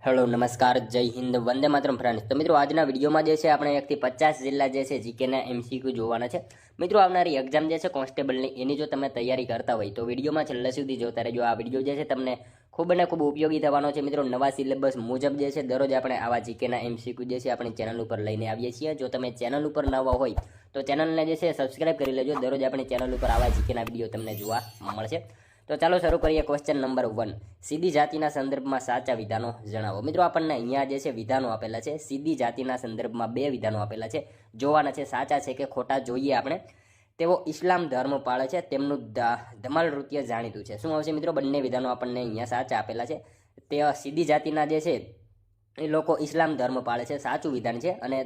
Hello નમસ્કાર જય હિન્દ વંદે માતરમ ફ્રેન્ડ્સ। તો મિત્રો આજના વિડીયોમાં જે છે આપણે 1 થી 50 જિલ્લા જે છે જીકેના એમસીક્યુ જોવાના છે। મિત્રો આવનારી એક્ઝામ જે છે કોન્સ્ટેબલની એની જો તમે તૈયારી કરતા હોય તો વિડીયોમાં છેલ્લે સુધી જોતા રહેજો। આ વિડીયો જે છે તમને ખૂબ ને ખૂબ ઉપયોગી થવાનો છે। મિત્રો નવા સિલેબસ મુજબ જે છે દરરોજ આપણે આવા જીકેના એમસીક્યુ જે છે આપણી ચેનલ ઉપર લઈને આવીએ છીએ। જો તમે ચેનલ ઉપર નવા હોય તો ચેનલને જે છે સબસ્ક્રાઇબ કરી લેજો। દરરોજ આપણી ચેનલ ઉપર આવા જીકેના વિડીયો તમને જોવા મળશે। તો ચાલો શરૂ કરીએ। ક્વેશ્ચન નંબર 1, સીધી જાતિના સંદર્ભમાં સાચા વિધાનો જણાવો। મિત્રો આપણને અહીંયા જે છે વિધાનો આપેલા છે। સીધી જાતિના સંદર્ભમાં 2 વિધાનો આપેલા છે, જોવાના છે સાચા છે કે ખોટા જોઈએ આપણે। તેઓ ઇસ્લામ ધર્મ પાળે છે, તેમનું ધમાલ નૃત્ય જાણીતું છે। શું આવશે મિત્રો? બંને વિધાનો આપણને અહીંયા સાચા આપેલા છે। તે સીધી જાતિના જે છે એ લોકો ઇસ્લામ ધર્મ પાળે છે, સાચું વિધાન છે, અને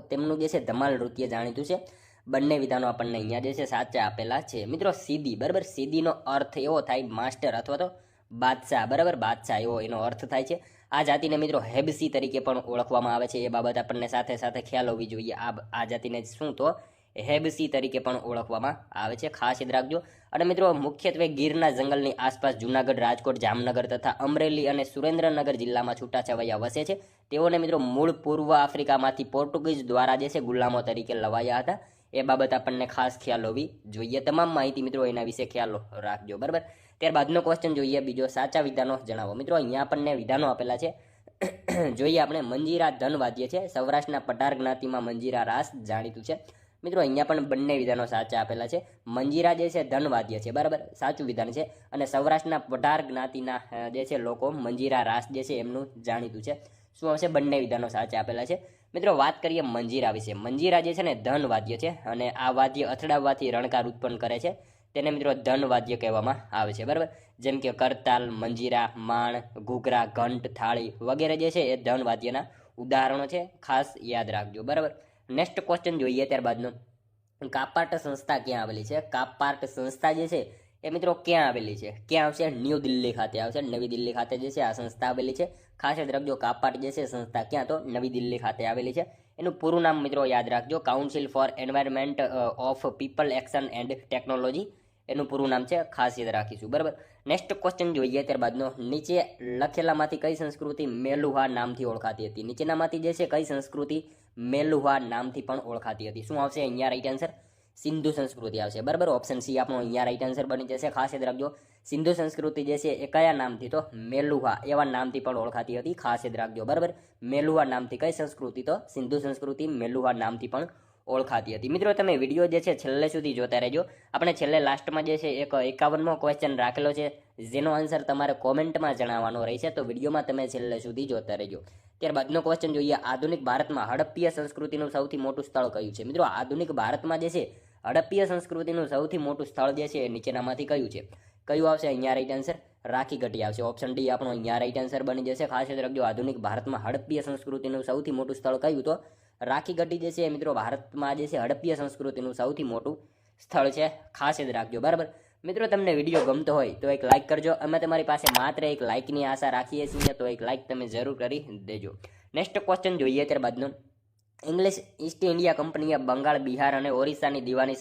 તેમનું જે છે ધમાલ નૃત્ય જાણીતું છે। બંને વિધાનો આપણને અહીંયા જે છે સાચા આપેલા છે। મિત્રો સીધી, બરાબર, સીધીનો અર્થ એવો થાય માસ્ટર અથવા તો બાદશાહ, બરાબર, બાદશાહ એવો એનો અર્થ થાય છે। આ જાતિને મિત્રો હેબસી તરીકે પણ ઓળખવામાં આવે છે, એ બાબત આપણને સાથે સાથે ખ્યાલ હોવી જોઈએ। આ જાતિને શું તો હેબસી તરીકે પણ ઓળખવામાં આવે છે, ખાસ યાદ રાખજો। અને મિત્રો મુખ્યત્વે ગીરના જંગલની આસપાસ જુનાગઢ, રાજકોટ, જામનગર તથા અમરેલી અને સુરેન્દ્રનગર જિલ્લામાં છૂટાછવાયા વસે છે। તેઓને મિત્રો મૂળ પૂર્વ આફ્રિકામાંથી પોર્ટુગીઝ દ્વારા જે છે ગુલામો તરીકે લવાયા હતા, એ બાબત આપણને ખાસ ખ્યાલ હોવી જોઈએ। તમામ માહિતી મિત્રો એના વિશે ખ્યાલ રાખજો, બરાબર। ત્યારબાદનો ક્વેશ્ચન જોઈએ બીજો, સાચા વિધાનો જણાવો। મિત્રો અહીંયા આપણને વિધાનો આપેલા છે જોઈએ આપણે। મંજીરા ધનવાદ્ય છે, સૌરાષ્ટ્રના પઢાર જ્ઞાતિમાં મંજીરા રાસ જાણીતું છે। મિત્રો અહીંયા પણ બંને વિધાનો સાચા આપેલા છે। મંજીરા જે છે ધનવાદ્ય છે, બરાબર, સાચું વિધાન છે, અને સૌરાષ્ટ્રના પઢાર જ્ઞાતિના જે છે લોકો મંજીરા રાસ જે છે એમનું જાણીતું છે। શું આવશે? બંને વિધાનો સાચા આપેલા છે। મિત્રો વાત કરીએ મંજીરા વિશે। મંજીરા જે છે ને ધન વાદ્ય છે, અને આ વાદ્ય અથડાવવાથી રણકાર ઉત્પન્ન કરે છે, તેને મિત્રો ધન વાદ્ય કહેવામાં આવે છે, બરાબર। જેમ કે કરતાલ, મંજીરા, માણ, ઘૂઘરા, ઘંટ, થાળી વગેરે જે છે એ ધન વાદ્યના ઉદાહરણો છે, ખાસ યાદ રાખજો, બરાબર। નેક્સ્ટ ક્વેશ્ચન જોઈએ ત્યારબાદનો, કાપાર્ટ સંસ્થા ક્યાં આવેલી છે? કાપાર્ટ સંસ્થા જે છે એ મિત્રો ક્યાં આવેલી છે? ક્યાં આવશે? ન્યૂ દિલ્હી ખાતે આવશે। નવી દિલ્હી ખાતે જે છે આ સંસ્થા આવેલી છે, ખાસ યાદ રાખજો। કાપાર્ટ જે છે સંસ્થા ક્યાં? તો નવી દિલ્હી ખાતે આવેલી છે। એનું પૂરું નામ મિત્રો યાદ રાખજો, council four environment of people action and technology એનું પૂરું નામ છે, ખાસ યાદ રાખીશું, બરાબર। નેક્સ્ટ ક્વેશ્ચન જોઈએ ત્યારબાદનો, નીચે લખેલામાંથી કઈ સંસ્કૃતિ મેલુહા નામથી ઓળખાતી હતી? નીચેનામાંથી જે છે કઈ સંસ્કૃતિ મેલુહા નામથી પણ ઓળખાતી હતી? શું આવશે અહીંયા રાઈટ આન્સર? સિંધુ સંસ્કૃતિ આવશે, બરાબર। ઓપ્શન સી આપણો અહીંયા રાઈટ આન્સર બની જશે, ખાસ યાદ રાખજો। સિંધુ સંસ્કૃતિ જે છે એ કયા નામથી? તો મેલુહા એવા નામથી પણ ઓળખાતી હતી, ખાસ યાદ રાખજો, બરાબર। મેલુહા નામથી કઈ સંસ્કૃતિ? તો સિંધુ સંસ્કૃતિ મેલુહા નામથી પણ ઓળખાતી હતી। મિત્રો તમે વિડીયો જે છે છેલ્લે સુધી જોતા રહેજો। આપણે છેલ્લે લાસ્ટમાં જે છે એક 51મો ક્વેશ્ચન રાખેલો છે, જેનો આન્સર તમારે કોમેન્ટમાં જણાવવાનો રહેશે, તો વિડીયોમાં તમે છેલ્લે સુધી જોતા રહેજો। ત્યારબાદનો ક્વેશ્ચન જોઈએ, આધુનિક ભારતમાં હડપ્પીય સંસ્કૃતિનું સૌથી મોટું સ્થળ કયું છે? મિત્રો આધુનિક ભારતમાં જે છે હડપ્પીય સંસ્કૃતિનું સૌથી મોટું સ્થળ જે છે એ નીચેનામાંથી કયું છે? કયું આવશે અહીંયા રાઈટ આન્સર? રાખીગઢી આવશે। ઓપ્શન ડી આપણો અહીંયા રાઈટ આન્સર બની જશે, ખાસ યાદ રાખજો। આધુનિક ભારતમાં હડપ્પીય સંસ્કૃતિનું સૌથી મોટું સ્થળ કયું? તો રાખીગઢી જે છે મિત્રો ભારતમાં જે છે હડપ્પીય સંસ્કૃતિનું સૌથી મોટું સ્થળ છે, ખાસ યાદ રાખજો, બરાબર। મિત્રો તમને વિડીયો ગમતો હોય તો એક લાઇક કરજો, અમે તમારી પાસે માત્ર એક લાઇકની આશા રાખીએ છીએ, તો એક લાઇક તમે જરૂર કરી દેજો। નેક્સ્ટ ક્વેશ્ચન જોઈએ ત્યારબાદનો, ઇંગ્લિશ ઈસ્ટ ઇન્ડિયા કંપનીએ બંગાળ, બિહાર અને ઓરિસ્સાની દીવાની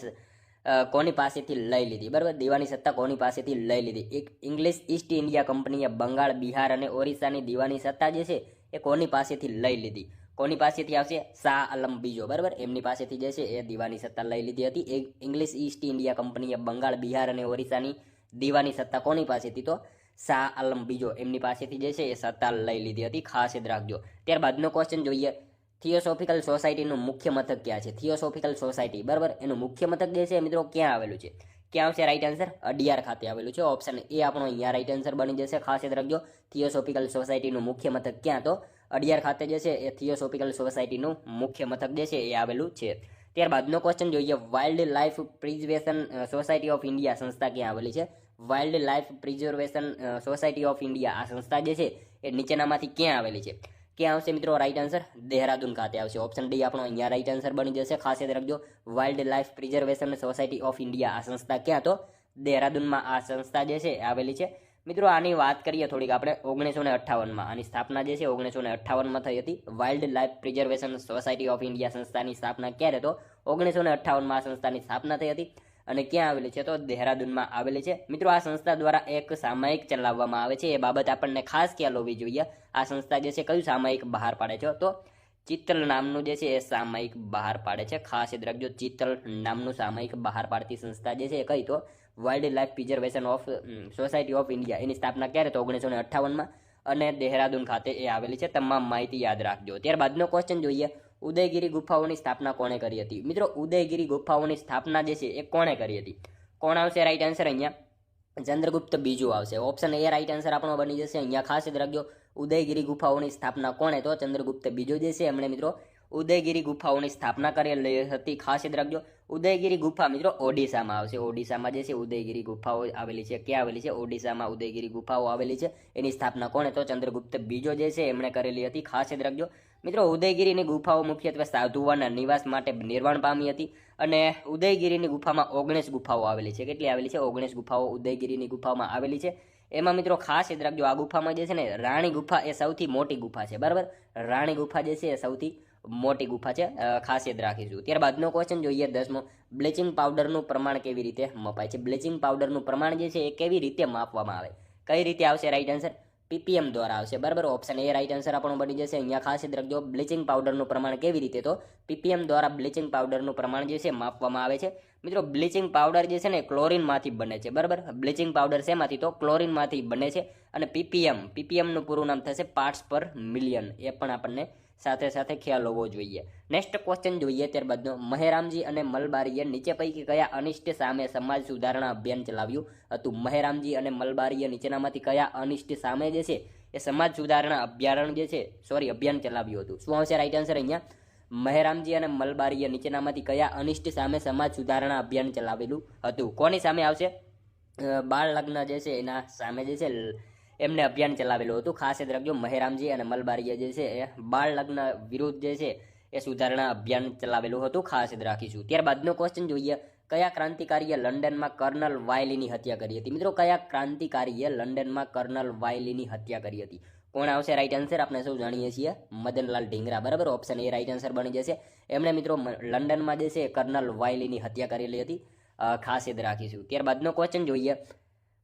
કોની પાસેથી લઈ લીધી? બરાબર, દીવાની સત્તા કોની પાસેથી લઈ લીધી? એક ઇંગ્લિશ ઈસ્ટ ઇન્ડિયા કંપનીએ બંગાળ, બિહાર અને ઓરિસ્સાની દીવાની સત્તા જે છે એ કોની પાસેથી લઈ લીધી? કોની પાસેથી આવશે? શાહ આલમ બીજો, બરાબર, એમની પાસેથી જે છે એ દીવાની સત્તા લઈ લીધી હતી। ઇંગ્લિશ ઈસ્ટ ઇન્ડિયા કંપનીએ બંગાળ, બિહાર અને ઓરિસ્સાની દીવાની સત્તા કોની પાસેથી? તો શાહ આલમ બીજો એમની પાસેથી જે છે એ સત્તા લઈ લીધી હતી, ખાસ યાદ રાખજો। ત્યારબાદનો ક્વેશ્ચન જોઈએ, થિયોસોફિકલ સોસાયટીનું મુખ્ય મથક ક્યાં છે? થિયોસોફિકલ સોસાયટી, બરાબર, એનું મુખ્ય મથક જે છે મિત્રો ક્યાં આવેલું છે? ક્યાં આવશે રાઈટ આન્સર? અડિયાર ખાતે આવેલું છે। ઓપ્શન એ આપણો અહીંયા રાઈટ આન્સર બની જશે, ખાસ યાદ રાખજો। થિયોસોફિકલ સોસાયટીનું મુખ્ય મથક ક્યાં? તો અડિયાર ખાતે જે છે એ થિયોસોફિકલ સોસાયટીનું મુખ્ય મથક જે છે એ આવેલું છે। ત્યારબાદનો ક્વેશ્ચન જોઈએ, wild life preservation society of India સંસ્થા ક્યાં આવેલી છે? Wild life preservation society of India આ સંસ્થા જે છે એ નીચેનામાંથી ક્યાં આવેલી છે? ક્યાં આવશે મિત્રો રાઈટ આન્સર? દેહરાદૂન ખાતે આવશે। ઓપ્શન ડી આપણો અહીંયા રાઈટ આન્સર બની જશે, ખાસ યાદ રાખજો। Wild life preservation society of India આ સંસ્થા ક્યાં? તો દેહરાદૂનમાં આ સંસ્થા જે છે આવેલી છે। મિત્રો આની વાત કરીએ થોડીક આપણે, 1958માં આની સ્થાપના જે છે 1958માં થઈ હતી। Wild life preservation society of India સંસ્થાની સ્થાપના ક્યારે? તો 1958માં આ સંસ્થાની સ્થાપના થઈ હતી। અને ક્યાં આવેલી છે તો દહેરાદૂનમાં આવેલી છે મિત્રો. આ સંસ્થા દ્વારા એક સામાયિક ચલાવવામાં આવે છે, એ બાબત આપણને ખાસ ખ્યાલ હોવી જોઈએ. આ સંસ્થા જે છે કયું સામાયિક બહાર પાડે છે તો ચિત્તલ નામનું જે છે એ સામાયિક બહાર પાડે છે. ખાસ યાદ રાખજો, ચિત્તલ નામનું સામાયિક બહાર પાડતી સંસ્થા જે છે એ કઈ તો wild life preservation of society of India. એની સ્થાપના ક્યારે તો 1958માં અને દહેરાદૂન ખાતે એ આવેલી છે. તમામ માહિતી યાદ રાખજો. ત્યારબાદનો ક્વેશ્ચન જોઈએ, ઉદયગીરી ગુફાઓની સ્થાપના કોણે કરી હતી? મિત્રો ઉદયગીરી ગુફાઓની સ્થાપના જે છે એ કોણે કરી હતી? કોણ આવશે રાઈટ આન્સર? અહીંયા ચંદ્રગુપ્ત બીજું આવશે. ઓપ્શન એ રાઈટ આન્સર આપણો બની જશે. અહીંયા ખાસ યાદ રાખજો, ઉદયગીરી ગુફાઓની સ્થાપના કોણે તો ચંદ્રગુપ્ત બીજો જે છે એમણે મિત્રો ઉદયગીરી ગુફાઓની સ્થાપના કરેલી હતી. ખાસ યાદ રાખજો, ઉદયગીરી ગુફા મિત્રો ઓડિશામાં આવશે. ઓડિશામાં જે છે ઉદયગીરી ગુફાઓ આવેલી છે. ક્યાં આવેલી છે? ઓડિશામાં ઉદયગીરી ગુફાઓ આવેલી છે. એની સ્થાપના કોણે તો ચંદ્રગુપ્ત બીજો જે છે એમણે કરેલી હતી. ખાસ યાદ રાખજો મિત્રો, ઉદયગીરીની ગુફાઓ મુખ્યત્વે સાધુઓના નિવાસ માટે નિર્માણ પામી હતી અને ઉદયગીરીની ગુફામાં 19 ગુફાઓ આવેલી છે. કેટલી આવેલી છે? 19 ગુફાઓ ઉદયગીરીની ગુફામાં આવેલી છે. એમાં મિત્રો ખાસ યાદ રાખજો, આ ગુફામાં જે છે ને રાણી ગુફા એ સૌથી મોટી ગુફા છે. બરાબર, રાણી ગુફા જે છે એ સૌથી મોટી ગુફા છે. ખાસ યાદ રાખીશું. ત્યારબાદનો ક્વેશ્ચન જોઈએ 10મો, બ્લીચિંગ પાવડરનું પ્રમાણ કેવી રીતે મપાય છે? બ્લીચિંગ પાવડરનું પ્રમાણ જે છે એ કેવી રીતે માપવામાં આવે? કઈ રીતે આવશે રાઈટ આન્સર? પીપીએમ દ્વારા આવશે. બરાબર, ઓપ્શન એ રાઈટ આન્સર આપણો બની જશે. અહીંયા ખાસ યાદ રાખજો, બ્લીચિંગ પાવડરનું પ્રમાણ કેવી રીતે તો પીપીએમ દ્વારા બ્લીચિંગ પાવડરનું પ્રમાણ જે છે માપવામાં આવે છે. મિત્રો બ્લીચિંગ પાવડર જે છે ને ક્લોરીનમાંથી બને છે. બરાબર, બ્લીચિંગ પાવડર શેમાંથી તો ક્લોરીનમાંથી બને છે. અને પીપીએમનું પૂરું નામ થશે પાર્ટ્સ પર મિલિયન. એ પણ આપણને સાથે સાથે ખ્યાલ હોવો જોઈએ. નેક્સ્ટ ક્વેશ્ચન જોઈએ ત્યારબાદનો, મહેરામજી અને મલબારીએ નીચે પૈકી કયા અનિષ્ટ સામે સમાજ સુધારણા અભિયાન ચલાવ્યું હતું? મહેરામજી અને મલબારીએ નીચેનામાંથી કયા અનિષ્ટ સામે જે છે એ સમાજ સુધારણા અભિયાન ચલાવ્યું હતું? શું આવશે રાઈટ આન્સર? અહીંયા મહેરામજી અને મલબારીએ નીચેનામાંથી કયા અનિષ્ટ સામે સમાજ સુધારણા અભિયાન ચલાવેલું હતું? કોની સામે આવશે? બાળ લગ્ન જે છે એના સામે જે છે એમને અભિયાન ચલાવેલું હતું. ખાસ યાદ રાખજો, મહેરામજી અને મલબારીએ જે છે એ બાળ લગ્ન વિરુદ્ધ જે છે એ સુધારણા અભિયાન ચલાવેલું હતું. ખાસ યાદ રાખીશું. ત્યારબાદનો ક્વેશ્ચન જોઈએ, કયા ક્રાંતિકારીએ લંડનમાં કર્નલ વાયલીની હત્યા કરી હતી? મિત્રો કયા ક્રાંતિકારીએ લંડનમાં કર્નલ વાયલીની હત્યા કરી હતી? કોણ આવશે રાઈટ આન્સર? આપણે સૌ જાણીએ છીએ મદનલાલ ઢીંગરા. બરાબર, ઓપ્શન એ રાઈટ આન્સર બની જશે. એમણે મિત્રો લંડનમાં જે છે કર્નલ વાયલીની હત્યા કરેલી હતી. ખાસ યાદ રાખીશું. ત્યારબાદનો ક્વેશ્ચન જોઈએ,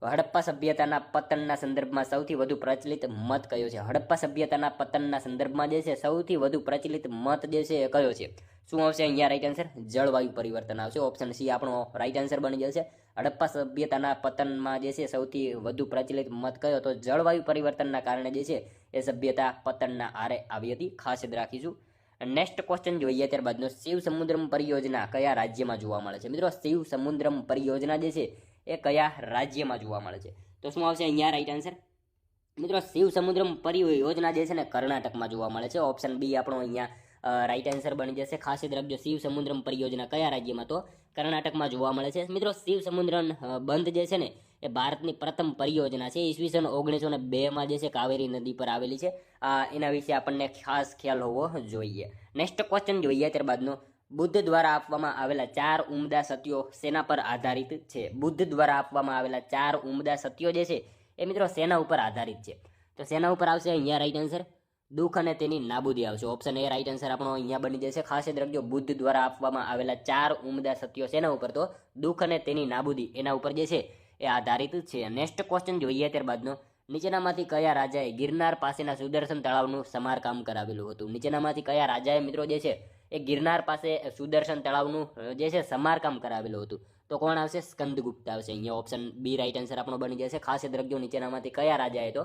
હડપ્પા સભ્યતાના પતનના સંદર્ભમાં સૌથી વધુ પ્રચલિત મત કયો છે? હડપ્પા સભ્યતાના પતનના સંદર્ભમાં જે છે સૌથી વધુ પ્રચલિત મત જે છે એ કયો છે? શું આવશે અહીંયા રાઈટ આન્સર? જળવાયુ પરિવર્તન આવશે. ઓપ્શન સી આપણો રાઈટ આન્સર બની જશે. હડપ્પા સભ્યતાના પતનમાં જે છે સૌથી વધુ પ્રચલિત મત કયો? તો જળવાયુ પરિવર્તનના કારણે જે છે એ સભ્યતા પતનના આરે આવી હતી. ખાસ યાદ રાખીશું. નેક્સ્ટ ક્વેશ્ચન જોઈએ ત્યારબાદનો, શિવ સમુદ્રમ પરિયોજના કયા રાજ્યમાં જોવા મળે છે? મિત્રો શિવ સમુદ્રમ પરિયોજના જે છે એ કયા રાજ્યમાં જોવા મળે છે? તો શું આવશે અહીંયા રાઈટ આન્સર? મિત્રો શિવ સમુદ્રમ પરિયોજના જે છે ને કર્ણાટકમાં જોવા મળે છે. ઓપ્શન બી આપણો અહીંયા રાઈટ આન્સર બની જશે. ખાસ યાદ રાખજો, શિવ સમુદ્રમ પરિયોજના કયા રાજ્યમાં? તો કર્ણાટકમાં જોવા મળે છે. મિત્રો શિવ સમુદ્રમ બંધ જે છે ને એ ભારતની પ્રથમ પરિયોજના છે. ઈસવીસન 1902માં જે છે કાવેરી નદી પર આવેલી છે. એના વિશે આપણને ખાસ ખ્યાલ હોવો જોઈએ. નેક્સ્ટ ક્વેશ્ચન જોઈએ ત્યારબાદનો, બુદ્ધ દ્વારા આપવામાં આવેલા 4 ઉમદા સત્યો શેના પર આધારિત છે? બુદ્ધ દ્વારા આપવામાં આવેલા 4 ઉમદા સત્યો જે છે એ મિત્રો શેના ઉપર આધારિત છે? તો શેના ઉપર આવશે અહીંયા રાઈટ આન્સર? દુઃખ અને તેની નાબૂદી આવશે. ઓપ્શન એ રાઈટ આન્સર આપણો અહીંયા બની જશે. ખાસ યાદ રાખજો, બુદ્ધ દ્વારા આપવામાં આવેલા 4 ઉમદા સત્યો શેના ઉપર? તો દુઃખ અને તેની નાબૂદી, એના ઉપર જે છે એ આધારિત છે. નેક્સ્ટ ક્વેશ્ચન જોઈએ ત્યારબાદનો, નીચેનામાંથી કયા રાજાએ ગિરનાર પાસેના સુદર્શન તળાવનું સમારકામ કરાવેલું હતું? નીચેનામાંથી કયા રાજાએ મિત્રો જે છે એ ગિરનાર પાસે સુદર્શન તળાવનું જે છે સમારકામ કરાવેલું હતું? તો કોણ આવશે? સ્કંદગુપ્ત આવશે. અહીંયા ઓપ્શન બી રાઈટ આન્સર આપણો બની જશે. ખાસ યાદ રાખજો, નીચેનામાંથી કયા રાજાએ? તો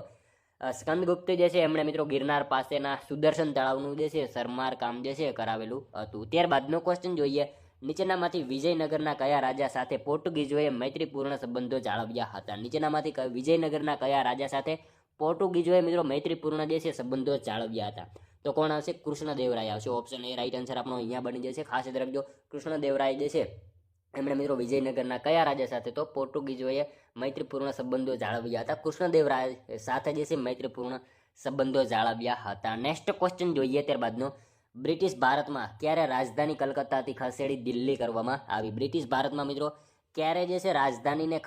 સ્કંદગુપ્ત જે છે એમણે મિત્રો ગિરનાર પાસેના સુદર્શન તળાવનું જે છે સમારકામ જે છે કરાવેલું હતું. ત્યારબાદનો ક્વેશ્ચન જોઈએ, નીચેનામાંથી વિજયનગરના કયા રાજા સાથે પોર્ટુગીઝોએ મૈત્રીપૂર્ણ સંબંધો જાળવ્યા હતા? નીચેનામાંથી વિજયનગરના કયા રાજા સાથે પોર્ટુગીઝોએ મિત્રો મૈત્રીપૂર્ણ જે છે સંબંધો જાળવ્યા હતા? તો કોણ આવશે? કૃષ્ણદેવરાય આવશે. ઓપ્શન એ રાઈટ આન્સર આપણો અહીંયા બની જશે. ખાસ યાદ રાખજો, કૃષ્ણદેવરાય જે છે એમણે મિત્રો વિજયનગરના કયા રાજા સાથે? તો પોર્ટુગીઝોએ મૈત્રીપૂર્ણ સંબંધો જાળવ્યા હતા. કૃષ્ણદેવરાય સાથે જે છે મૈત્રીપૂર્ણ સંબંધો જાળવ્યા હતા. નેક્સ્ટ ક્વેશ્ચન જોઈએ ત્યારબાદનો, બ્રિટિશ ભારતમાં ક્યારે રાજધાની કલકત્તાથી ખસેડી દિલ્હી કરવામાં આવી? બ્રિટિશ ભારતમાં મિત્રો ક્યારે જે છે રાજધાનીને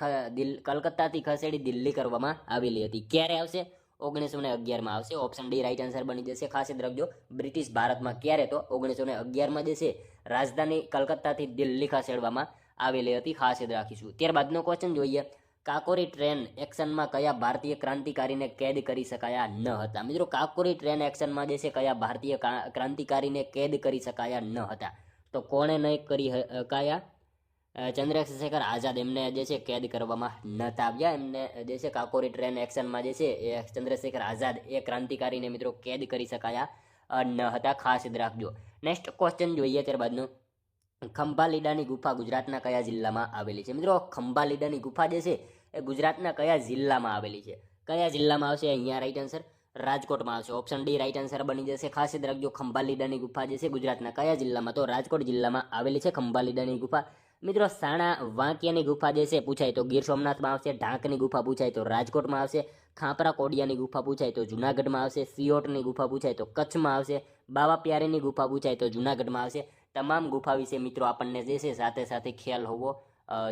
કલકત્તાથી ખસેડી દિલ્હી કરવામાં આવેલી હતી? ક્યારે આવશે? 1911માં આવશે. ઓપ્શન ડી રાઈટ આન્સર બની જશે. ખાસ યાદ રાખજો, બ્રિટિશ ભારતમાં ક્યારે? તો 1911માં જે છે રાજધાની કલકત્તાથી દિલ્હી ખસેડવામાં આવેલી હતી, ખાસ યાદ રાખીશું. ત્યારબાદનો ક્વેશ્ચન જોઈએ, કાકોરી ટ્રેન એક્શનમાં કયા ભારતીય ક્રાંતિકારીને કેદ કરી શકાયા ન હતા? મિત્રો કાકોરી ટ્રેન એક્શનમાં જે છે કયા ભારતીય ક્રાંતિકારીને કેદ કરી શકાયા ન હતા? તો કોણે નહીં કરી શકાયા? ચંદ્રશેખર આઝાદ, એમને જે છે કેદ કરવામાં નહોતા આવ્યા. એમને જે છે કાકોરી ટ્રેન એક્શનમાં જે છે એ ચંદ્રશેખર આઝાદ એ ક્રાંતિકારીને મિત્રો કેદ કરી શકાયા ન હતા, ખાસ યાદ રાખજો. નેક્સ્ટ ક્વેશ્ચન જોઈએ ત્યારબાદનું, ખંભાલીડાની ગુફા ગુજરાતના કયા જિલ્લામાં આવેલી છે? મિત્રો ખંભાલીડાની ગુફા જે છે એ ગુજરાતના કયા જિલ્લામાં આવેલી છે? કયા જિલ્લામાં આવશે? અહીંયા રાઈટ આન્સર રાજકોટમાં આવશે. ઓપ્શન ડી રાઈટ આન્સર બની જશે. ખાસ યાદ રાખજો, ખંભાલીડાની ગુફા જે છે ગુજરાતના કયા જિલ્લામાં? તો રાજકોટ જિલ્લામાં આવેલી છે ખંભાલીડાની ગુફા. મિત્રો સાણા વાંકિયાની ગુફા જે છે પૂછાય તો ગીર સોમનાથમાં આવશે. ઢાંકની ગુફા પૂછાય તો રાજકોટમાં આવશે. ખાપરા કોડિયાની ગુફા પૂછાય તો જુનાગઢમાં આવશે. સિયોટની ગુફા પૂછાય તો કચ્છમાં આવશે. બાવા પ્યારીની ગુફા પૂછાય તો જુનાગઢમાં આવશે. તમામ ગુફા વિશે મિત્રો આપણને જે છે સાથે સાથે ખ્યાલ હોવો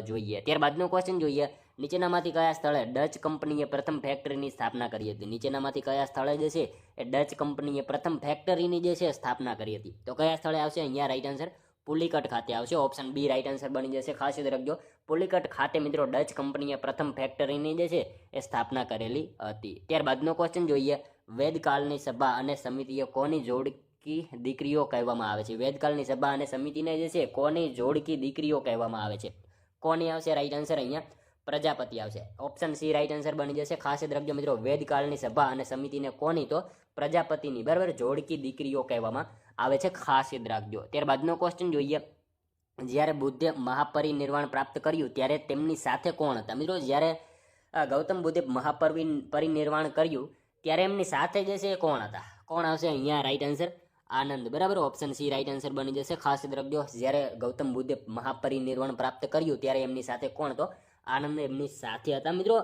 જોઈએ. ત્યારબાદનો ક્વેશ્ચન જોઈએ, નીચેનામાંથી કયા સ્થળે ડચ કંપનીએ પ્રથમ ફેક્ટરીની સ્થાપના કરી હતી? નીચેનામાંથી કયા સ્થળે જે છે એ ડચ કંપનીએ પ્રથમ ફેક્ટરીની જે છે સ્થાપના કરી હતી? તો કયા સ્થળે આવશે? અહીંયા રાઈટ આન્સર પુલિકટ ખાતે આવશે. ઓપ્શન બી રાઈટ આન્સર બની જશે. ખાસ યાદ રાખજો, પુલિકટ ખાતે મિત્રો ડચ કંપનીએ પ્રથમ ફેક્ટરીની જે છે એ સ્થાપના કરેલી હતી. ત્યારબાદનો ક્વેશ્ચન જોઈએ, વેદકાળની સભા અને સમિતિએ કોની જોડકી દીકરીઓ કહેવામાં આવે છે? વેદકાળની સભા અને સમિતિને જે છે કોની જોડકી દીકરીઓ કહેવામાં આવે છે? કોની આવશે? રાઈટ આન્સર અહીંયા પ્રજાપતિ આવશે. ઓપ્શન સી રાઈટ આન્સર બની જશે. ખાસ યાદ રાખજો મિત્રો, વેદકાળની સભા અને સમિતિને કોની? તો પ્રજાપતિની બરાબર જોડકી દીકરીઓ કહેવામાં આવે છે, ખાસ યાદ રાખજો. ત્યારબાદનો ક્વેશ્ચન જોઈએ, જ્યારે બુદ્ધે મહાપરિનિર્વાણ પ્રાપ્ત કર્યું ત્યારે તેમની સાથે કોણ હતા? મિત્રો જ્યારે ગૌતમ બુદ્ધે મહાપરિનિર્વાણ કર્યું ત્યારે એમની સાથે જે છે કોણ હતા? કોણ આવશે? અહીંયા રાઈટ આન્સર આનંદ, બરાબર. ઓપ્શન સી રાઈટ આન્સર બની જશે. ખાસ યાદ રાખજો, જ્યારે ગૌતમ બુદ્ધે મહાપરિનિર્વાણ પ્રાપ્ત કર્યું ત્યારે એમની સાથે કોણ? તો આનંદ એમની સાથે હતા. મિત્રો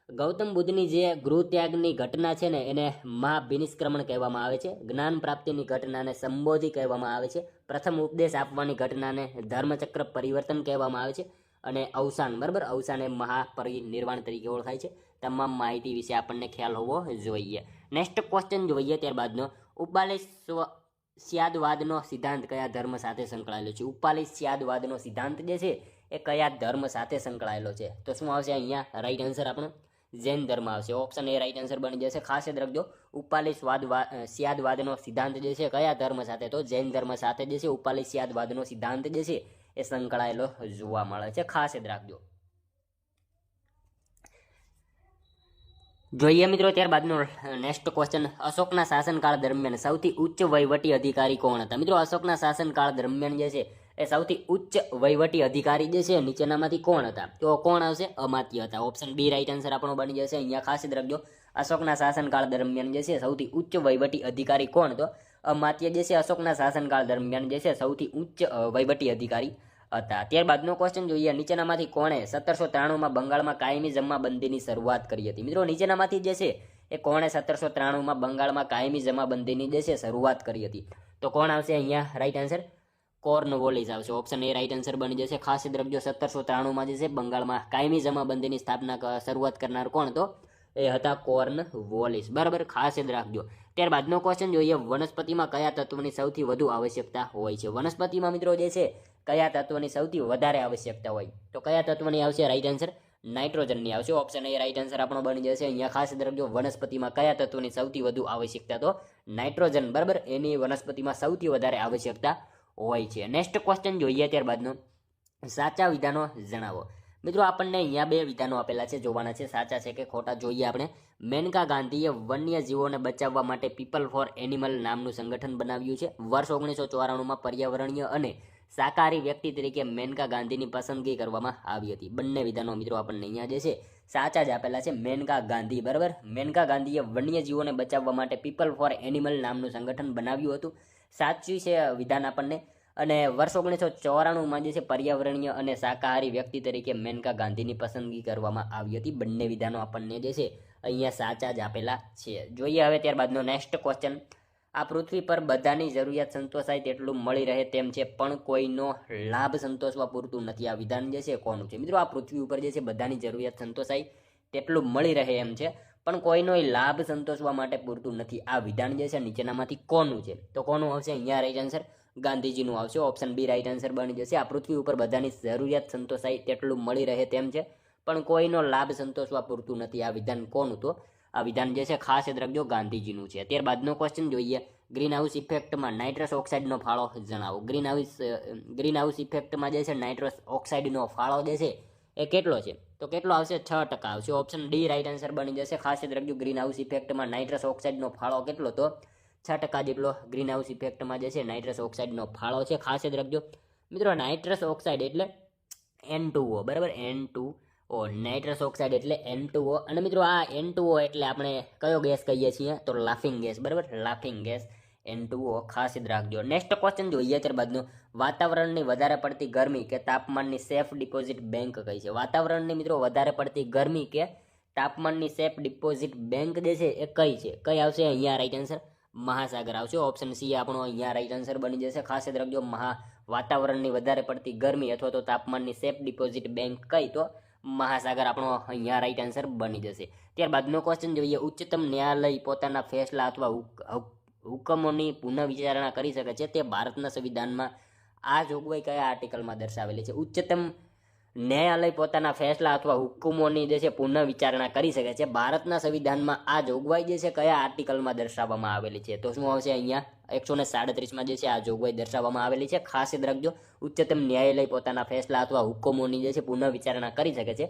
ગૌતમ બુદ્ધની જે ગૃહત્યાગની ઘટના છે ને એને મહાભિનિષ્ક્રમણ કહેવામાં આવે છે. જ્ઞાન પ્રાપ્તિની ઘટનાને સંબોધિ કહેવામાં આવે છે. પ્રથમ ઉપદેશ આપવાની ઘટનાને ધર્મચક્ર પરિવર્તન કહેવામાં આવે છે. અને અવસાન, બરાબર, અવસાન એ મહાપરિનિર્વાણ તરીકે ઓળખાય છે. તમામ માહિતી વિશે આપણને ખ્યાલ હોવો જોઈએ. નેક્સ્ટ ક્વેશ્ચન જોઈએ ત્યારબાદનો, ઉપાલિસ્યાદવાદનો સિદ્ધાંત કયા ધર્મ સાથે સંકળાયેલો છે? ઉપાલિસ્યાદવાદનો સિદ્ધાંત જે છે એ કયા ધર્મ સાથે સંકળાયેલો છે? તો શું આવશે અહીંયા રાઈટ આન્સર આપણો? જૈન ધર્મ આવશે. ઓપ્શન એ રાઈટ આન્સર બની જશે. ખાસ યાદ રાખજો, ઉપાલિસ્યાદવાદનો સિદ્ધાંત જે છે કયા ધર્મ સાથે? તો જૈન ધર્મ સાથે જે છે ઉપાલિસ્યાદવાદનો સિદ્ધાંત જે છે એ સંકળાયેલો જોવા મળે છે, ખાસ યાદ રાખજો. જોઈએ મિત્રો ત્યારબાદનો નેક્સ્ટ ક્વેશ્ચન, અશોકના શાસનકાળ દરમિયાન સૌથી ઉચ્ચ વહીવટી અધિકારી કોણ હતા? મિત્રો અશોકના શાસનકાળ દરમિયાન જે છે એ સૌથી ઉચ્ચ વહીવટી અધિકારી જે છે નીચેનામાંથી કોણ હતા? તો કોણ આવશે? અમાત્ય હતા. ઓપ્શન બી રાઈટ આન્સર આપણો બની જશે. અહીંયા ખાસ યાદ રાખજો, અશોકના શાસનકાળ દરમિયાન જે છે સૌથી ઉચ્ચ વહીવટી અધિકારી કોણ? તો અમાત્ય જે છે અશોકના શાસનકાળ દરમિયાન જે છે સૌથી ઉચ્ચ વહીવટી અધિકારી હતા. ત્યારબાદનો ક્વેશ્ચન જોઈએ, નીચેનામાંથી કોણે 1793માં બંગાળમાં કાયમી જમાબંધીની શરૂઆત કરી હતી? મિત્રો નીચેનામાંથી જે છે એ કોણે 1793માં બંગાળમાં કાયમી જમાબંધીની જે છે શરૂઆત કરી હતી? તો કોણ આવશે? અહીંયા રાઈટ આન્સર કોર્નવોલિસ આવશે. ઓપ્શન એ રાઈટ આન્સર બની જશે. ખાસ યાદ રાખજો, 1793માં જે છે બંગાળમાં કાયમી જમાબંધીની સ્થાપના શરૂઆત કરનાર કોણ? તો એ હતા કોર્નવોલિસ, બરાબર. ખાસ યાદ રાખજો. ત્યારબાદનો ક્વેશ્ચન જોઈએ, વનસ્પતિમાં કયા તત્વની સૌથી વધુ આવશ્યકતા હોય છે? વનસ્પતિમાં મિત્રો જે છે કયા તત્વની સૌથી વધારે આવશ્યકતા હોય? તો કયા તત્વની આવશે? રાઈટ આન્સર નાઇટ્રોજનની આવશે. ઓપ્શન એ રાઈટ આન્સર આપણો બની જશે. અહીંયા ખાસ યાદ રાખજો, વનસ્પતિમાં કયા તત્વની સૌથી વધુ આવશ્યકતા? તો નાઇટ્રોજન, બરાબર, એની વનસ્પતિમાં સૌથી વધારે આવશ્યકતા હોય છે. નેક્સ્ટ ક્વેશ્ચન જોઈએ ત્યારબાદનો, સાચા વિધાનો જણાવો. મિત્રો આપણને અહીંયા બે વિધાનો આપેલા છે, જોવાના છે સાચા છે કે ખોટા. જોઈએ આપણે. મેનકા ગાંધીએ વન્યજીવોને બચાવવા માટે પીપલ ફોર એનિમલ નામનું સંગઠન બનાવ્યું છે. વર્ષ 1994માં પર્યાવરણીય અને શાકાહારી વ્યક્તિ તરીકે મેનકા ગાંધીની પસંદગી કરવામાં આવી હતી. બંને વિધાનો મિત્રો આપણને અહીંયા જે છે સાચા જ આપેલા છે. મેનકા ગાંધી, બરાબર, મેનકા ગાંધીએ વન્યજીવોને બચાવવા માટે પીપલ ફોર એનિમલ નામનું સંગઠન બનાવ્યું હતું. સાચું છે વિધાન આપણને. અને વર્ષ 1994માં જે છે પર્યાવરણીય અને શાકાહારી વ્યક્તિ તરીકે મેનકા ગાંધીની પસંદગી કરવામાં આવી હતી. બંને વિધાનો આપણને જે છે અહીંયા સાચા જ આપેલા છે. જોઈએ હવે ત્યારબાદનો નેક્સ્ટ ક્વેશ્ચન, આ પૃથ્વી પર બધાની જરૂરિયાત સંતોષાય તેટલું મળી રહે તેમ છે, પણ કોઈનો લાભ સંતોષવા પૂરતું નથી. આ વિધાન જે છે કોનું છે? મિત્રો આ પૃથ્વી ઉપર જે છે બધાની જરૂરિયાત સંતોષાય તેટલું મળી રહે એમ છે, પણ કોઈનો લાભ સંતોષવા માટે પૂરતું નથી. આ વિધાન જે છે નીચેનામાંથી કોનું છે? તો કોનું આવશે અહીંયા રાઈટ આન્સર? ગાંધીજીનું આવશે. ઓપ્શન બી રાઈટ આન્સર બની જશે. આ પૃથ્વી ઉપર બધાની જરૂરિયાત સંતોષાય તેટલું મળી રહે તેમ છે, પણ કોઈનો લાભ સંતોષવા પૂરતું નથી. આ વિધાન કોનું? તો આ વિધાન જે છે ખાસ યાદ રાખજો ગાંધીજીનું છે. ત્યારબાદનો ક્વેશ્ચન જોઈએ. ગ્રીન હાઉસ ઇફેક્ટમાં નાઇટ્રસ ઓક્સાઇડનો ફાળો જણાવો. ગ્રીન હાઉસ ઇફેક્ટમાં જે છે નાઇટ્રસ ઓક્સાઇડનો ફાળો જે છે એ કેટલો છે? તો કેટલો આવશે? 6% આવશે. ઓપ્શન ડી રાઈટ આન્સર બની જશે. ખાસ યાદ રાખજો ગ્રીન હાઉસ ઇફેક્ટમાં નાઇટ્રસ ઓક્સાઇડનો ફાળો કેટલો? તો 6% જેટલો ગ્રીન હાઉસ ઇફેક્ટમાં જે છે નાઇટ્રસ ઓક્સાઇડનો ફાળો છે. ખાસ યાદ રાખજો મિત્રો, નાઇટ્રસ ઓક્સાઇડ એટલે N2O, બરાબર? N2O, નાઇટ્રસ ઓક્સાઇડ એટલે N2O. અને મિત્રો આ N2O એટલે આપણે કયો ગેસ કહીએ છીએ? તો લાફિંગ ગેસ, બરાબર? લાફિંગ ગેસ N2O, ખાસ યાદ રાખજો. નેક્સ્ટ ક્વેશ્ચન જોઈએ ત્યારબાદનું. વાતાવરણની વધારે પડતી ગરમી કે તાપમાનની સેફ ડિપોઝિટ બેંક કઈ છે? વાતાવરણની મિત્રો વધારે પડતી ગરમી કે તાપમાનની સેફ ડિપોઝિટ બેંક જે છે એ કઈ છે? કઈ આવશે અહીંયા રાઈટ આન્સર? મહાસાગર આવશે. ઓપ્શન સી આપણો અહીંયા રાઈટ આન્સર બની જશે. ખાસ યાદ રાખજો વાતાવરણની વધારે પડતી ગરમી અથવા તો તાપમાનની સેફ ડિપોઝિટ બેંક કઈ? તો મહાસાગર આપણો અહીંયા રાઈટ આન્સર બની જશે. ત્યારબાદનો ક્વેશ્ચન જોઈએ. ઉચ્ચતમ ન્યાયાલય પોતાના ફેસલા અથવા હુકમોની પુનઃ વિચારણા કરી શકે છે તે ભારતના સંવિધાનમાં આ જોગવાઈ કયા આર્ટિકલમાં દર્શાવેલી છે? ઉચ્ચતમ ન્યાયાલય પોતાના ફેસલા અથવા હુકમોની જે છે પુનઃ વિચારણા કરી શકે છે ભારતના સંવિધાનમાં આ જોગવાઈ જે છે કયા આર્ટિકલમાં દર્શાવવામાં આવેલી છે? તો શું આવશે અહીંયા? 137માં જે છે આ જોગવાઈ દર્શાવવામાં આવેલી છે. ખાસ યાદ રાખજો ઉચ્ચતમ ન્યાયાલય પોતાના ફેસલા અથવા હુકમોની જે છે પુનઃ વિચારણા કરી શકે છે.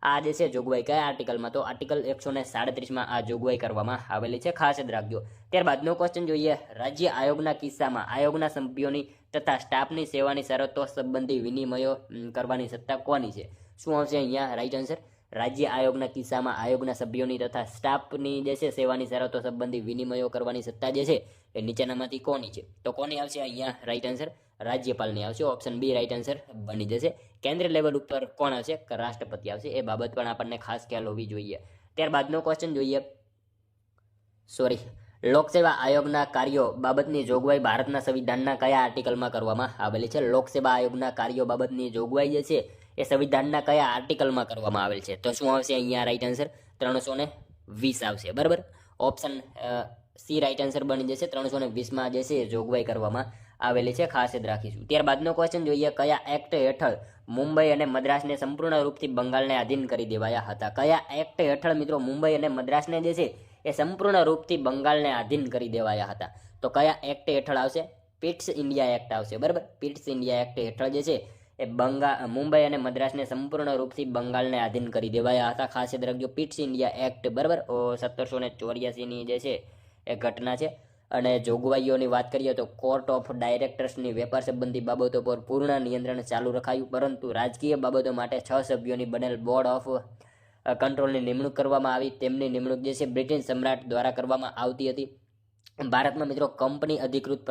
આ જે છે જોગવાઈ કયા આર્ટિકલમાં? તો આર્ટિકલ 137માં આ જોગવાઈ કરવામાં આવેલી છે. ખાસ યાદ રાખજો. ત્યારબાદનો ક્વેશ્ચન જોઈએ. રાજ્ય આયોગના કિસ્સામાં આયોગના સભ્યોની તથા સ્ટાફની સેવાની શરતો સંબંધી વિનિમયો કરવાની સત્તા કોની છે? શું આવશે અહીંયા રાઈટ આન્સર? રાજ્ય આયોગના કિસ્સામાં આયોગના સભ્યોની તથા સ્ટાફની જે છે સેવાની શરતો સંબંધી વિનિમયો કરવાની સત્તા જે છે એ નીચેનામાંથી કોની છે? તો કોની આવશે અહીંયા રાઈટ આન્સર? રાજ્યપાલની આવશે. ઓપ્શન બી રાઈટ આન્સર બની જશે. કેન્દ્ર લેવલ ઉપર કોણ આવશે? રાષ્ટ્રપતિ આવશે. એ બાબત પણ આપણને ખાસ ખ્યાલ હોવી જોઈએ. ત્યારબાદનો ક્વેશ્ચન જોઈએ. લોકસેવા આયોગના કાર્યો બાબતની જોગવાઈ ભારતના સંવિધાનના કયા આર્ટિકલમાં કરવામાં આવેલી છે? લોકસેવા આયોગના કાર્યો બાબતની જોગવાઈ જે છે એ સંવિધાનના કયા આર્ટિકલમાં કરવામાં આવેલ છે? તો શું આવશે અહીંયા રાઈટ આન્સર? 320 આવશે, બરાબર? ઓપ્શન સી રાઈટ આન્સર બની જશે. 320માં જે છે જોગવાઈ કરવામાં આવેલી છે. ખાસ યાદ રાખીશું. ત્યારબાદનો ક્વેશ્ચન જોઈએ. કયા એક્ટ હેઠળ મુંબઈ અને મદ્રાસને સંપૂર્ણ રૂપથી બંગાળને આધીન કરી દેવાયા હતા? કયા એક્ટ હેઠળ મિત્રો મુંબઈ અને મદ્રાસને જે છે એ સંપૂર્ણ રૂપથી બંગાળને આધીન કરી દેવાયા હતા? તો કયા એક્ટ હેઠળ આવશે? પિટ્સ ઇન્ડિયા એક્ટ આવશે, બરાબર? પિટ્સ ઇન્ડિયા એક્ટ હેઠળ જે છે એ મુંબઈ અને મદ્રાસને સંપૂર્ણ રૂપથી બંગાળને આધીન કરી દેવાયા હતા. ખાસ યાદ રાખજો પિટ્સ ઇન્ડિયા એક્ટ, બરાબર? 1784ની જે છે એ ઘટના છે. અને જોગવાઈઓની વાત કરીએ તો કોર્ટ ઓફ ડાયરેક્ટર્સની વેપાર સંબંધી બાબતો પર પૂર્ણ નિયંત્રણ ચાલુ રખાયું, પરંતુ રાજકીય બાબતો માટે 6 સભ્યોની બનેલ બોર્ડ ઓફ કંટ્રોલની નિમણૂક કરવામાં આવી. તેમની નિમણૂક જે છે બ્રિટિશ સમ્રાટ દ્વારા કરવામાં આવતી હતી. ભારતમાં મિત્રો કંપની અધિકૃત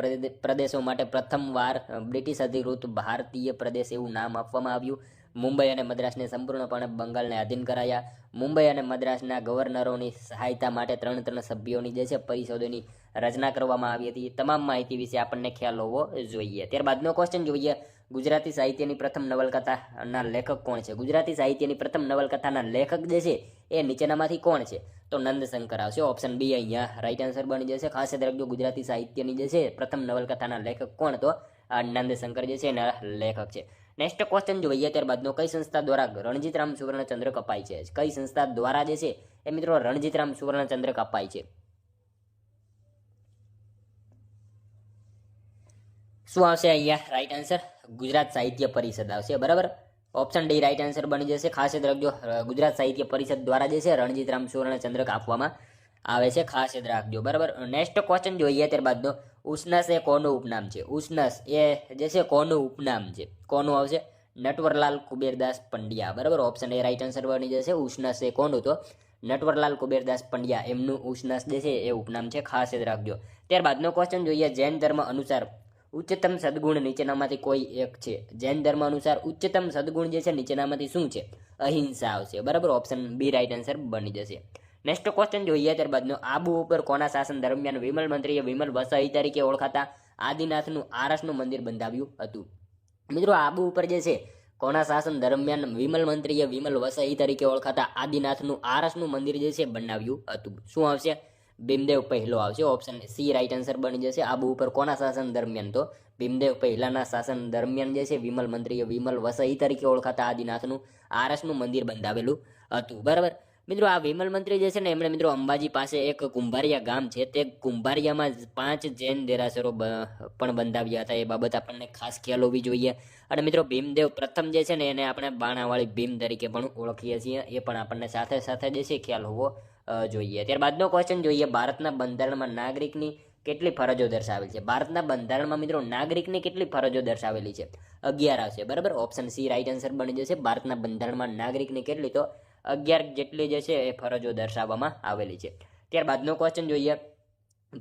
પ્રદેશો માટે પ્રથમવાર બ્રિટિશ અધિકૃત ભારતીય પ્રદેશ એવું નામ આપવામાં આવ્યું. મુંબઈ અને મદ્રાસને સંપૂર્ણપણે બંગાળને આધીન કરાયા. મુંબઈ અને મદ્રાસના ગવર્નરોની સહાયતા માટે 3 સભ્યોની જે છે પરિષદોની રચના કરવામાં આવી હતી. તમામ માહિતી વિશે આપણને ખ્યાલ હોવો જોઈએ. ત્યારબાદનો ક્વેશ્ચન જોઈએ. ગુજરાતી સાહિત્યની પ્રથમ નવલકથાના લેખક કોણ છે? ગુજરાતી સાહિત્યની પ્રથમ નવલકથાના લેખક જે છે એ નીચેનામાંથી કોણ છે? તો નંદશંકર આવશે. ઓપ્શન બી અહીંયા રાઈટ આન્સર બની જશે. ખાસ યાદ રાખજો ગુજરાતી સાહિત્યની જે છે પ્રથમ નવલકથાના લેખક કોણ? તો નંદશંકર જે છે એના લેખક છે. નેક્સ્ટ ક્વેશ્ચન જોઈએ. ત્યારબાદનો કઈ સંસ્થા દ્વારા રણજીતરામ સુવર્ણચંદ્રક અપાય છે? કઈ સંસ્થા દ્વારા જે છે એ મિત્રો રણજીતરામ સુવર્ણચંદ્રક અપાય છે? શું આવશે અહીંયા રાઈટ આન્સર? ગુજરાત સાહિત્ય પરિષદ આવશે, બરાબર? ઓપ્શન ડી રાઈટ આન્સર બની જશે. ખાસ યાદ રાખજો ગુજરાત સાહિત્ય પરિષદ દ્વારા જે છે રણજીતરામ સુવર્ણચંદ્રક આપવામાં આવે છે. ખાસ યાદ રાખજો, બરાબર? નેક્સ્ટ ક્વેશ્ચન જોઈએ. ત્યારબાદનો ઉષ્ણસ એ કોનું ઉપનામ છે? ઉષ્ણસ એ જે છે કોનું ઉપનામ છે? કોનું આવશે? નટવરલાલ કુબેરદાસ પંડ્યા, બરાબર? ઓપ્શન એ રાઈટ આન્સર બની જશે. ઉષ્ણસ એ કોનું? તો નટવરલાલ કુબેરદાસ પંડ્યા એમનું ઉષ્ણસ જે છે એ ઉપનામ છે. ખાસ યાદ રાખજો. ત્યારબાદનો ક્વેશ્ચન જોઈએ. જૈન ધર્મ અનુસાર ઉચ્ચતમ સદગુણ નીચેનામાંથી કોઈ એક છે? જૈન ધર્મ અનુસાર ઉચ્ચતમ સદગુણ જે છે નીચેનામાંથી શું છે? અહિંસા આવશે, બરાબર? ઓપ્શન બી રાઈટ આન્સર બની જશે. નેક્સ્ટ ક્વેશ્ચન જોઈએ. ત્યારબાદનો આબુ ઉપર કોના શાસન દરમિયાન વિમલ મંત્રીએ વિમલ વસાઈ તરીકે ઓળખાતા આદિનાથનું આરસનું મંદિર બંધાવ્યું હતું? મિત્રો આબુ ઉપર જે છે કોના શાસન દરમિયાન વિમલ મંત્રીએ વિમલ વસઈ તરીકે ઓળખાતા આદિનાથનું આરસનું મંદિર જે છે બનાવ્યું હતું? શું આવશે? ભીમદેવ પહેલો આવશે. ઓપ્શન સી રાઈટ આન્સર બની જશે. આબુ ઉપર કોના શાસન દરમિયાન? તો ભીમદેવ પહેલાના શાસન દરમિયાન જે છે વિમલ મંત્રીએ વિમલ વસઈ તરીકે ઓળખાતા આદિનાથનું આરસનું મંદિર બંધાવેલું હતું. બરાબર મિત્રો, આ વિમલ મંત્રી જે છે ને એમણે મિત્રો અંબાજી પાસે એક કુંભારિયા ગામ છે, તે કુંભારિયામાં 5 જૈન દેરાસરો પણ બંધાવ્યા હતા. એ બાબત આપણને ખાસ ખ્યાલ હોવી જોઈએ. અને મિત્રો ભીમદેવ પ્રથમ જે છે ને એને આપણે બાણાવાળી ભીમ તરીકે પણ ઓળખીએ છીએ, એ પણ આપણને સાથે સાથે જે છે ખ્યાલ હોવો જોઈએ. ત્યારબાદનો ક્વેશ્ચન જોઈએ, ભારતના બંધારણમાં નાગરિકની કેટલી ફરજો દર્શાવેલી છે? ભારતના બંધારણમાં મિત્રો નાગરિકની કેટલી ફરજો દર્શાવેલી છે? 11 આવશે. બરાબર, ઓપ્શન સી રાઈટ આન્સર બની જશે. ભારતના બંધારણમાં નાગરિકની કેટલી? તો 11 જેટલી જે છે એ ફરજો દર્શાવવામાં આવેલી છે. ત્યારબાદનો ક્વેશ્ચન જોઈએ,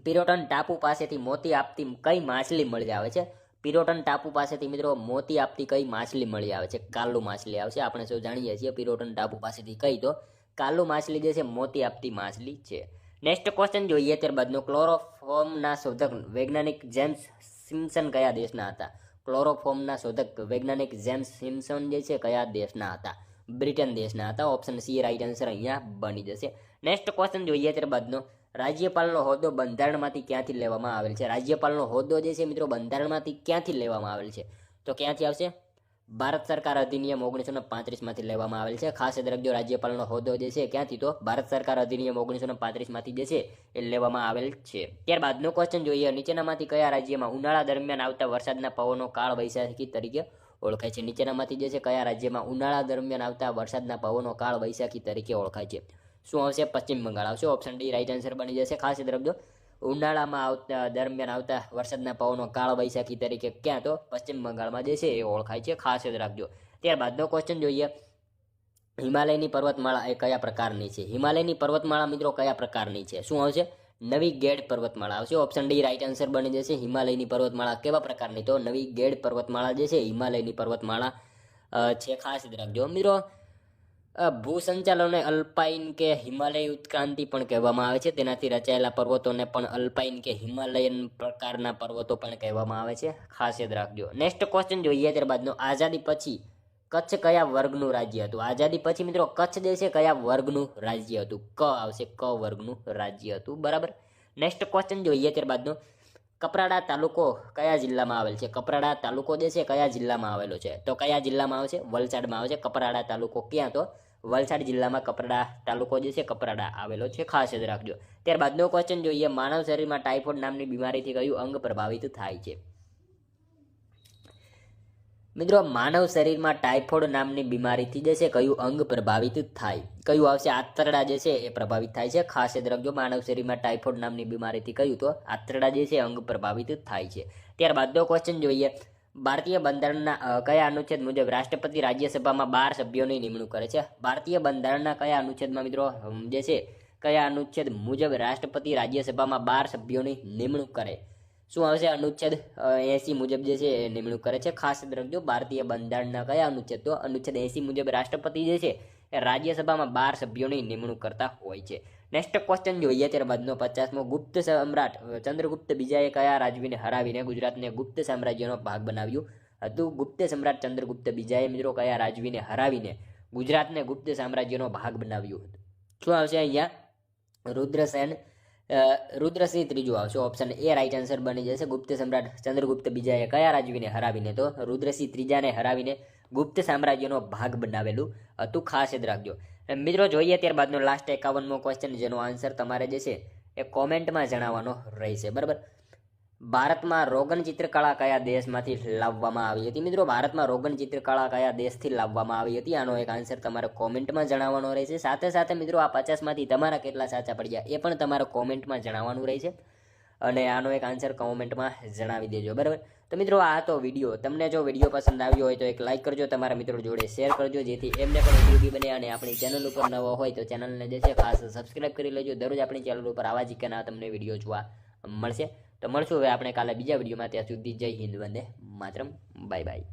પિરોટન ટાપુ પાસેથી મોતી આપતી કઈ માછલી મળી આવે છે? પિરોટન ટાપુ પાસેથી મિત્રો મોતી આપતી કઈ માછલી મળી આવે છે? કાલુ માછલી આવશે. આપણે સૌ જાણીએ છીએ પિરોટન ટાપુ પાસેથી કઈ? તો કાલુ માછલી જે છે મોતી આપતી માછલી છે. નેક્સ્ટ ક્વેશ્ચન જોઈએ, ત્યારબાદનો ક્લોરોફોર્મના શોધક વૈજ્ઞાનિક જેમ્સ સિમ્પસન કયા દેશના હતા? ક્લોરોફોર્મના શોધક વૈજ્ઞાનિક જેમ્સ સિમ્પસન જે છે કયા દેશના હતા? બ્રિટન દેશના હતા. ઓપ્શન સી રાઈટ આન્સર અહીંયા બની જશે. નેક્સ્ટ ક્વેશ્ચન જોઈએ, ત્યારબાદનો રાજ્યપાલનો હોદ્દો બંધારણમાંથી ક્યાંથી લેવામાં આવેલ છે? રાજ્યપાલનો હોદ્દો જે છે મિત્રો બંધારણમાંથી ક્યાંથી લેવામાં આવેલ છે? તો ક્યાંથી આવશે? ભારત સરકાર અધિનિયમ 1935માંથી લેવામાં આવેલ છે. ખાસ યાદ રાખજો, રાજ્યપાલનો હોદ્દો જે છે ક્યાંથી? તો ભારત સરકાર અધિનિયમ 1935માંથી જે છે એ લેવામાં આવેલ છે. ત્યારબાદનો ક્વેશ્ચન જોઈએ, નીચેનામાંથી કયા રાજ્યમાં ઉનાળા દરમિયાન આવતા વરસાદના પવનો કાળ વૈશાખી તરીકે ઓળખાય છે? નીચેનામાંથી જે છે કયા રાજ્યમાં ઉનાળા દરમિયાન આવતા વરસાદના પવનો કાળ વૈશાખી તરીકે ઓળખાય છે? શું આવશે? પશ્ચિમ બંગાળ આવશે. ઓપ્શન ડી રાઈટ આન્સર બની જશે. ખાસ યાદ રાખજો, ઉનાળામાં દરમિયાન આવતા વરસાદના પવનો કાળ વૈશાખી તરીકે ક્યાં? તો પશ્ચિમ બંગાળમાં જે છે એ ઓળખાય છે. ખાસ યાદ રાખજો. ત્યારબાદનો ક્વેશ્ચન જોઈએ, હિમાલયની પર્વતમાળા એ કયા પ્રકારની છે? હિમાલયની પર્વતમાળા મિત્રો કયા પ્રકારની છે? શું આવશે? નવી ગેડ પર્વતમાળા આવશે. ઓપ્શન ડી રાઈટ આન્સર બની જશે. હિમાલયની પર્વતમાળા કેવા પ્રકારની? તો નવી ગેડ પર્વતમાળા જે છે હિમાલયની પર્વતમાળા છે. ખાસ યાદ રાખજો મિત્રો, ભૂસંચાલનને અલ્પાઇન કે હિમાલય ઉત્ક્રાંતિ પણ કહેવામાં આવે છે. તેનાથી રચાયેલા પર્વતોને પણ અલ્પાઇન કે હિમાલયન પ્રકારના પર્વતો પણ કહેવામાં આવે છે. ખાસ યાદ રાખજો. નેક્સ્ટ ક્વેશ્ચન જોઈએ, ત્યારબાદનો આઝાદી પછી કચ્છ કયા વર્ગનું રાજ્ય હતું? આઝાદી પછી મિત્રો કચ્છ જે છે કયા વર્ગનું રાજ્ય હતું? ક આવશે. ક વર્ગનું રાજ્ય હતું. બરાબર. નેક્સ્ટ ક્વેશ્ચન જોઈએ, ત્યારબાદનો કપરાડા તાલુકો કયા જિલ્લામાં આવેલ છે? કપરાડા તાલુકો જે છે કયા જિલ્લામાં આવેલો છે? તો કયા જિલ્લામાં આવશે? વલસાડમાં આવશે. કપરાડા તાલુકો ક્યાં? તો વલસાડ જિલ્લામાં કપરાડા તાલુકો જે છે કપરાડા આવેલો છે. ખાસ યાદ રાખજો. ત્યારબાદનો ક્વેશ્ચન જોઈએ, માનવ શરીરમાં ટાઇફોઇડ નામની બીમારીથી કયું અંગ પ્રભાવિત થાય છે? મિત્રો માનવ શરીરમાં ટાઇફોઇડ નામની બીમારીથી જે છે કયું અંગ પ્રભાવિત થાય? કયું આવશે? આંતરડા જે છે એ પ્રભાવિત થાય છે. ખાસ યાદ રાખજો, માનવ શરીરમાં ટાઇફોઇડ નામની બીમારીથી કયું? તો આંતરડા જે છે અંગ પ્રભાવિત થાય છે. ત્યારબાદનો ક્વેશ્ચન જોઈએ, ભારતીય બંધારણના કયા અનુચ્છેદ મુજબ રાષ્ટ્રપતિ રાજ્યસભામાં 12 સભ્યોની નિમણૂક કરે છે? ભારતીય બંધારણના કયા અનુચ્છેદમાં મિત્રો જે છે કયા અનુચ્છેદ મુજબ રાષ્ટ્રપતિ રાજ્યસભામાં 12 સભ્યોની નિમણૂક કરે? શું આવશે? અનુચ્છેદ 80 મુજબ જે છે એ નિમણૂક કરે છે. ખાસ યાદ રાખજો, ભારતીય બંધારણના કયા અનુચ્છેદ? તો અનુચ્છેદ 80 મુજબ રાષ્ટ્રપતિ જે છે એ રાજ્યસભામાં 12 સભ્યોની નિમણૂક કરતા હોય છે. નેક્સ્ટ ક્વેશ્ચન જોઈએ, ત્યારબાદનો 50મો, ગુપ્ત સમ્રાટ ચંદ્રગુપ્ત બીજાએ કયા રાજવીને હરાવીને ગુજરાતને ગુપ્ત સામ્રાજ્યનો ભાગ બનાવ્યું હતું? ગુપ્ત સમ્રાટ ચંદ્રગુપ્ત બીજાએ મિત્રો કયા રાજવીને હરાવીને ગુજરાતને ગુપ્ત સામ્રાજ્યનો ભાગ બનાવ્યું હતું? શું આવશે અહીંયા? રુદ્રસેન રુદ્રસિંહ ત્રીજું આવશે. ઓપ્શન એ રાઈટ આન્સર બની જશે. ગુપ્ત સમ્રાટ ચંદ્રગુપ્ત બીજાએ કયા રાજવીને હરાવીને? તો રુદ્રસિંહ ત્રીજાને હરાવીને ગુપ્ત સામ્રાજ્યનો ભાગ બનાવેલું હતું. ખાસ યાદ રાખજો. મિત્રો જોઈએ ત્યારબાદનો લાસ્ટ 51મો ક્વેશ્ચન, જેનો આન્સર તમારે જે છે એ કોમેન્ટમાં જણાવવાનો રહેશે. બરાબર. ભારતમાં રોગન ચિત્રકળા કયા દેશમાંથી લાવવામાં આવી હતી? મિત્રો ભારતમાં રોગન ચિત્રકળા કયા દેશથી લાવવામાં આવી હતી? આનો એક આન્સર તમારે કોમેન્ટમાં જણાવવાનો રહેશે. સાથે સાથે મિત્રો આ 50માંથી તમારા કેટલા સાચા પડ્યા એ પણ તમારે કોમેન્ટમાં જણાવવાનું રહેશે, અને આનો એક આન્સર કોમેન્ટમાં જણાવી દેજો. બરાબર. તો મિત્રો આ હતો વિડીયો. તમને જો વિડીયો પસંદ આવ્યો હોય તો એક લાઇક કરજો, તમારા મિત્રો જોડે શેર કરજો, જેથી એમને પણ ઉપયોગી બને. અને આપણી ચેનલ ઉપર નવો હોય તો ચેનલને જે છે ખાસ સબસ્ક્રાઇબ કરી લેજો. દરરોજ આપણી ચેનલ ઉપર આવા જ કના તમને વિડીયો જોવા મળશે. તો મળશું હવે આપણે કાલે બીજા વિડીયોમાં. ત્યાં સુધી જય હિન્દ, વંદે માતરમ. Bye by.